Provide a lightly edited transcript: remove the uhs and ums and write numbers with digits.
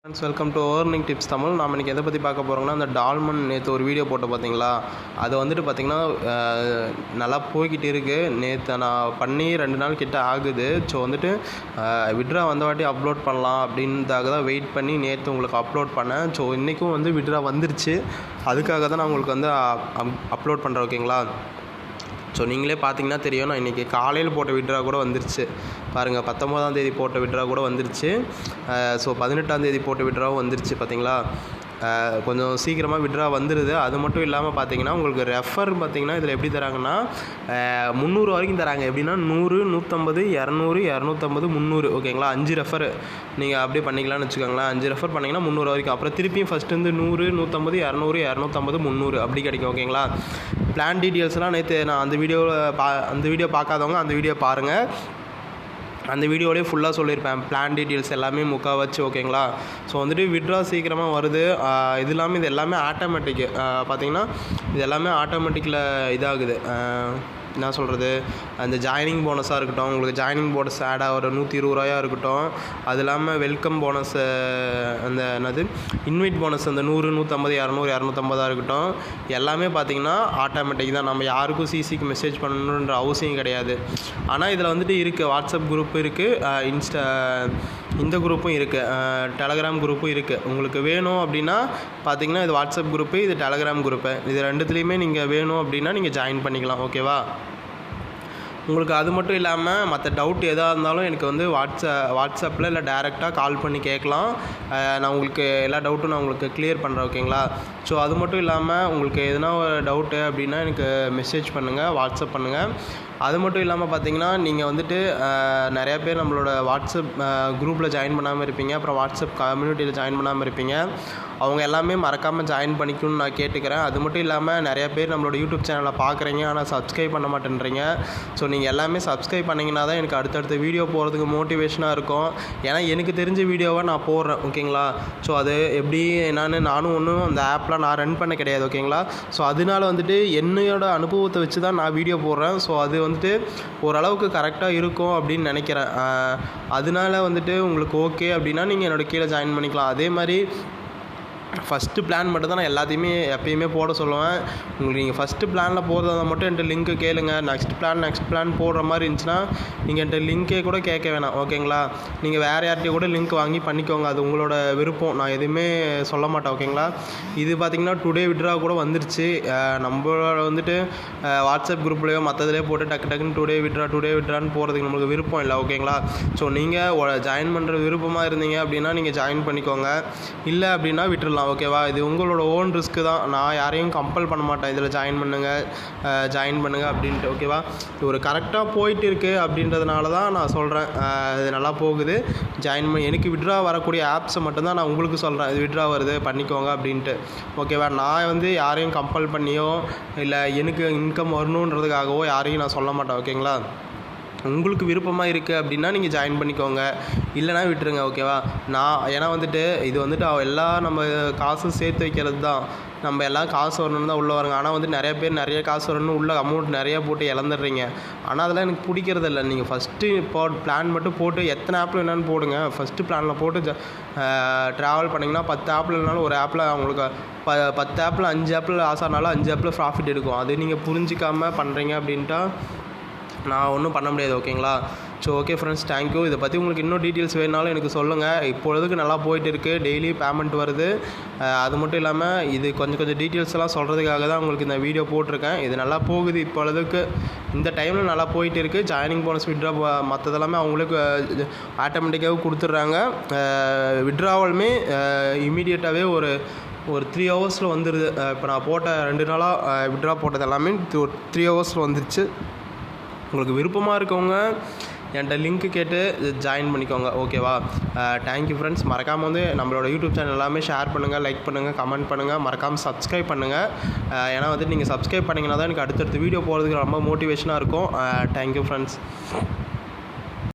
Friends, welcome to earning tips Tamil. நாம் இன்றைக்கி எதை பற்றி பார்க்க போகிறோம்னா, அந்த டால்மன் நேற்று ஒரு வீடியோ போட்டு பார்த்தீங்களா, அது வந்துட்டு பார்த்திங்கன்னா நல்லா போய்கிட்டு இருக்குது. நேற்று நான் பண்ணி 2 நாள் கிட்ட ஆகுது. ஸோ வந்துட்டு விட்ரா வந்த வாட்டி அப்லோட் பண்ணலாம் அப்படின்றதாக தான் வெயிட் பண்ணி நேற்று உங்களுக்கு அப்லோட் பண்ணேன். ஸோ இன்றைக்கும் வந்து விட்ரா வந்துருச்சு. அதுக்காக தான் நான் உங்களுக்கு வந்து அப்லோட் பண்ணுறேன். ஓகேங்களா? ஸோ நீங்களே பார்த்தீங்கன்னா தெரியும், நான் இன்றைக்கி காலையில் போட்ட விட்ரா கூட வந்துருச்சு. பாருங்கள், 19ஆம் தேதி போட்ட விட்ரா கூட வந்துருச்சு. ஸோ 18ஆம் தேதி போட்ட விட்ராவும் வந்துருச்சு. பார்த்தீங்களா, கொஞ்சம் சீக்கிரமாக விட்ரா வந்துடுது. அது மட்டும் இல்லாமல் பார்த்தீங்கன்னா, உங்களுக்கு ரெஃபர் பார்த்தீங்கன்னா இதில் எப்படி தராங்கன்னா 300 வரைக்கும் தராங்க. எப்படின்னா 100, 150, 200, 250, 300. ஓகேங்களா? 5 ரெஃபர் நீங்கள் அப்படியே பண்ணிக்கலாம்னு வச்சுக்கோங்களேன். 5 ரெஃபர் பண்ணிங்கன்னா 300 வரைக்கும். அப்புறம் திருப்பியும் ஃபஸ்ட்டு வந்து 100, 150, 200, 250, 300 அப்படி கிடைக்கும். ஓகேங்களா? பிளான் டீட்டெயில்ஸ்லாம் நேற்று நான் அந்த வீடியோ பார்க்காதவங்க அந்த வீடியோ பாருங்கள். அந்த வீடியோலேயே ஃபுல்லாக சொல்லியிருப்பேன், பிளான் டீட்டெயில்ஸ் எல்லாமே வச்சு. ஓகேங்களா? ஸோ வந்துட்டு விட்ரா சீக்கிரமாக வருது. இது இல்லாமல் இது எல்லாமே ஆட்டோமேட்டிக்கு. பார்த்திங்கன்னா இது எல்லாமே ஆட்டோமேட்டிக்கில் இதாகுது. என்ன சொல்கிறது, அந்த ஜாயினிங் போனஸாக இருக்கட்டும், உங்களுக்கு ஜாயினிங் போனஸ் ஆட் ஆகிற 120 ரூபாயாக இருக்கட்டும், அது இல்லாமல் வெல்கம் போனஸ், அந்த என்னது இன்வைட் போனஸ் அந்த 100, 150, 200, 250 இருக்கட்டும், எல்லாமே பார்த்திங்கன்னா ஆட்டோமேட்டிக் தான். நம்ம யாருக்கும் சிசிக்கு மெசேஜ் பண்ணணுன்ற அவசியம் கிடையாது. ஆனால் இதில் வந்துட்டு இருக்குது, வாட்ஸ்அப் குரூப் இருக்குது, இந்த குரூப்பும் இருக்குது, டெலகிராம் குரூப்பும் இருக்குது. உங்களுக்கு வேணும் அப்படின்னா பார்த்திங்கன்னா இது வாட்ஸ்அப் குரூப்பு, இது டெலகிராம் குரூப்பு, இது ரெண்டுத்துலேயுமே நீங்கள் வேணும் அப்படின்னா நீங்கள் ஜாயின் பண்ணிக்கலாம். ஓகேவா? உங்களுக்கு அது மட்டும் இல்லாமல் மற்ற டவுட் எதாக இருந்தாலும் எனக்கு வந்து வாட்ஸ்அப்பில் இல்லை டேரெக்டாக கால் பண்ணி கேட்கலாம். நான் உங்களுக்கு எல்லா டவுட்டும் நான் உங்களுக்கு கிளியர் பண்ணுறேன். ஓகேங்களா? ஸோ அது மட்டும் இல்லாமல் உங்களுக்கு எதனா ஒரு டவுட்டு அப்படின்னா எனக்கு மெசேஜ் பண்ணுங்கள், வாட்ஸ்அப் பண்ணுங்கள். அது மட்டும் இல்லாமல் பார்த்தீங்கன்னா, நீங்கள் வந்துட்டு நிறையா பேர் நம்மளோட வாட்ஸ்அப் குரூப்பில் ஜாயின் பண்ணாமல் இருப்பீங்க, அப்புறம் வாட்ஸ்அப் கம்யூனிட்டியில் ஜாயின் பண்ணாமல் இருப்பீங்க. அவங்க எல்லாமே மறக்காமல் ஜாயின் பண்ணிக்கணும்னு நான் கேட்டுக்கிறேன். அது மட்டும் இல்லாமல் நிறையா பேர் நம்மளோட யூடியூப் சேனலை பார்க்குறீங்க, ஆனால் சப்ஸ்கிரைப் பண்ண மாட்டேன்றீங்க. ஸோ நீங்கள் எல்லாமே சப்ஸ்கிரைப் பண்ணிங்கன்னா தான் எனக்கு அடுத்தடுத்த வீடியோ போகிறதுக்கு மோட்டிவேஷனாக இருக்கும். ஏன்னா எனக்கு தெரிஞ்ச வீடியோவை நான் போடுறேன். ஓகேங்களா? ஸோ அது எப்படி நானும் ஒன்றும் அந்த ஆப்லாம் நான் ரன் பண்ண கிடையாது. ஓகேங்களா? ஸோ அதனால வந்துட்டு என்னோட அனுபவத்தை வச்சு தான் நான் வீடியோ போடுறேன். ஸோ அது வந்துட்டு ஓரளவுக்கு கரெக்டாக இருக்கும் அப்படின்னு நினைக்கிறேன். அதனால வந்துட்டு உங்களுக்கு ஓகே அப்படின்னா நீங்கள் என்னோட கீழே ஜாயின் பண்ணிக்கலாம். அதே மாதிரி ஃபஸ்ட்டு பிளான் மட்டும் தான் நான் எல்லாத்தையுமே எப்பயுமே போட சொல்லுவேன். உங்களுக்கு நீங்கள் ஃபஸ்ட்டு பிளானில் போடுறத மட்டும் என்கிட்ட லிங்க்கு கேளுங்க. நெக்ஸ்ட் பிளான் போடுற மாதிரி இருந்துச்சுன்னா நீங்கள் என்கிட்ட லிங்க்கே கூட கேட்க வேணாம். ஓகேங்களா? நீங்கள் வேறு யார்கிட்டையும் கூட லிங்க் வாங்கி பண்ணிக்கோங்க, அது உங்களோட விருப்பம். நான் எதுவுமே சொல்ல மாட்டேன். ஓகேங்களா? இது பார்த்திங்கன்னா டுடே விட்ரா கூட வந்துருச்சு. நம்மளோட வந்துட்டு வாட்ஸ்அப் குரூப்லேயோ மற்றதுலேயோ போட்டு டக்குன்னு டுடே விட்ரான்னு போகிறதுக்கு நம்மளுக்கு விருப்பம் இல்லை. ஓகேங்களா? ஸோ நீங்கள் ஜாயின் பண்ணுற விருப்பமாக இருந்தீங்க அப்படின்னா நீங்கள் ஜாயின் பண்ணிக்கோங்க, இல்லை அப்படின்னா விட்டுடலாம். ஓகேவா? இது உங்களோட ஓன் ரிஸ்க்கு தான். நான் யாரையும் கம்பல் பண்ண மாட்டேன் இதில் ஜாயின் பண்ணுங்கள் அப்படின்ட்டு. ஓகேவா? இது ஒரு கரெக்டாக போயிட்டு இருக்குது அப்படின்றதுனால தான் நான் சொல்கிறேன். இது நல்லா போகுது, ஜாயின் பண்ணி. எனக்கு விட்ரா வரக்கூடிய ஆப்ஸை மட்டும்தான் நான் உங்களுக்கு சொல்கிறேன், இது விட்ரா வருது பண்ணிக்கோங்க அப்படின்ட்டு. ஓகேவா? நான் வந்து யாரையும் கம்பல் பண்ணியோ இல்லை எனக்கு இன்கம் வரணுன்றதுக்காகவோ யாரையும் நான் சொல்ல மாட்டேன். ஓகேங்களா? உங்களுக்கு விருப்பமாக இருக்குது அப்படின்னா நீங்கள் ஜாயின் பண்ணிக்கோங்க, இல்லைனா விட்டுருங்க. ஓகேவா? ஏன்னா வந்துட்டு இது வந்துட்டு எல்லாம் நம்ம காசு சேர்த்து வைக்கிறது தான். நம்ம எல்லாம் காசு வரணுன்னு தான் உள்ளே வராங்க. ஆனால் வந்து நிறைய பேர் நிறைய காசு வரணும்னு உள்ள அமௌண்ட் நிறையா போட்டு இழந்துடுறீங்க. ஆனால் அதெல்லாம் எனக்கு பிடிக்கிறதில்ல. நீங்கள் ஃபஸ்ட்டு பிளான் மட்டும் போட்டு எத்தனை ஆப்பில் என்னென்னு போடுங்க. ஃபஸ்ட்டு பிளானில் போட்டு ட்ராவல் பண்ணிங்கன்னா 10 ஆப்பில் இல்லைனாலும் ஒரு ஆப்பில் அவங்களுக்கு 10 ஆப்பில் 5 ஆப்பில் ஆசானாலும் 5 ஆப்பில் ப்ராஃபிட் எடுக்கும். அது நீங்கள் புரிஞ்சிக்காமல் பண்ணுறீங்க அப்படின்ட்டா நான் ஒன்றும் பண்ண முடியாது. ஓகேங்களா? So okay friends, thank you. இதை பற்றி உங்களுக்கு இன்னும் டீட்டெயில்ஸ் வேணுனாலும் எனக்கு சொல்லுங்கள். இப்பொழுதுக்கு நல்லா போயிட்டு இருக்குது, டெய்லி பேமெண்ட் வருது. அது மட்டும் இல்லாமல் இது கொஞ்சம் டீட்டெயில்ஸ் எல்லாம் சொல்கிறதுக்காக தான் உங்களுக்கு இந்த வீடியோ போட்டிருக்கேன். இது நல்லா போகுது இப்பொழுதுக்கு, இந்த டைமில் நல்லா போயிட்டு இருக்குது. ஜாயினிங் போனஸ் விட்ரா மற்றதெல்லாமே அவங்களுக்கு ஆட்டோமேட்டிக்காக கொடுத்துட்றாங்க. விட்ராவலுமே இமீடியட்டாகவே ஒரு 3 ஹவர்ஸில் வந்துடுது. இப்போ நான் போட்ட 2 நாளாக விட்ரா போட்டது எல்லாமே 3 ஹவர்ஸில் வந்துருச்சு. உங்களுக்கு விருப்பமாக இருக்கவங்க என்கிட்ட லிங்க்கு கேட்டு ஜாயின் பண்ணிக்கோங்க. ஓகேவா? Thank you friends. மறக்காமல் வந்து நம்மளோட யூடியூப் சேனல் எல்லாமே ஷேர் பண்ணுங்கள், லைக் பண்ணுங்கள், கமெண்ட் பண்ணுங்கள், மறக்காமல் சப்ஸ்கிரைப் பண்ணுங்கள். ஏன்னா வந்து நீங்கள் சப்ஸ்கிரைப் பண்ணிங்கன்னா தான் எனக்கு அடுத்தடுத்த வீடியோ போகிறதுக்கு ரொம்ப மோட்டிவேஷனாக இருக்கும். Thank you friends.